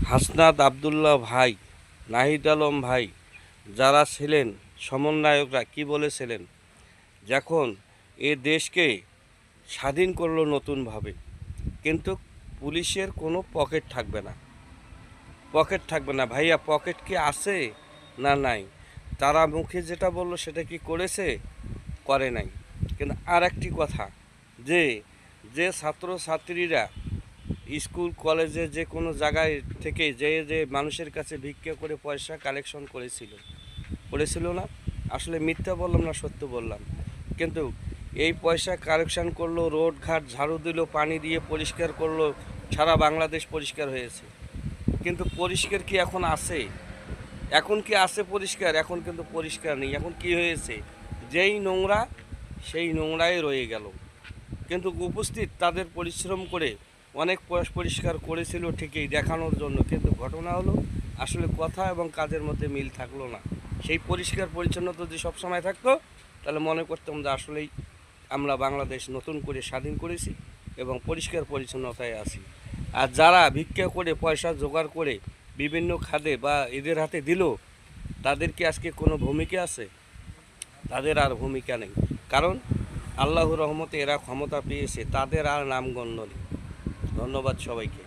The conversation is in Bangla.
হাসনাত আবদুল্লাহ ভাই, নাহিদ আলম ভাই যারা ছিলেন সমন্বয়করা কি বলেছিলেন, যখন এ দেশকে স্বাধীন করলো নতুনভাবে, কিন্তু পুলিশের কোনো পকেট থাকবে না। পকেট থাকবে না ভাইয়া, পকেট কি আছে না নাই? তারা মুখে যেটা বললো সেটা কি করেছে? করে নাই। কিন্তু আর একটি কথা, যে যে ছাত্রছাত্রীরা স্কুল কলেজে যে কোনো জায়গায় থেকে যে মানুষের কাছে ভিক্ষা করে পয়সা কালেকশন করেছিল না, আসলে মিথ্যা বললাম না সত্য বললাম? কিন্তু এই পয়সা কালেকশন করলো, রোড ঘাট ঝাড়ু দিল, পানি দিয়ে পরিষ্কার করলো, সারা বাংলাদেশ পরিষ্কার হয়েছে। কিন্তু পরিষ্কার কি এখন আছে? এখন কি আছে পরিষ্কার? এখন কিন্তু পরিষ্কার নেই। এখন কি হয়েছে, যেই নোংরা সেই নোংরাই রয়ে গেল। কিন্তু উপস্থিত তাদের পরিশ্রম করে অনেক পরিষ্কার করেছিল ঠিকই দেখানোর জন্য, কিন্তু ঘটনা হলো আসলে কথা এবং কাজের মধ্যে মিল থাকলো না। সেই পরিষ্কার পরিচ্ছন্নতা যদি সবসময় থাকতো, তাহলে মনে করতাম যে আসলেই আমরা বাংলাদেশ নতুন করে স্বাধীন করেছি এবং পরিষ্কার পরিচ্ছন্নতায় আছি। আর যারা ভিক্ষা করে পয়সা জোগাড় করে বিভিন্ন খাদে বা এদের হাতে দিল, তাদের কি আজকে কোনো ভূমিকা আছে? তাদের আর ভূমিকা নেই। কারণ আল্লাহর রহমতে এরা ক্ষমতা পেয়েছে, তাদের আর নামগন্ধ নেই। ধন্যবাদ সবাইকে।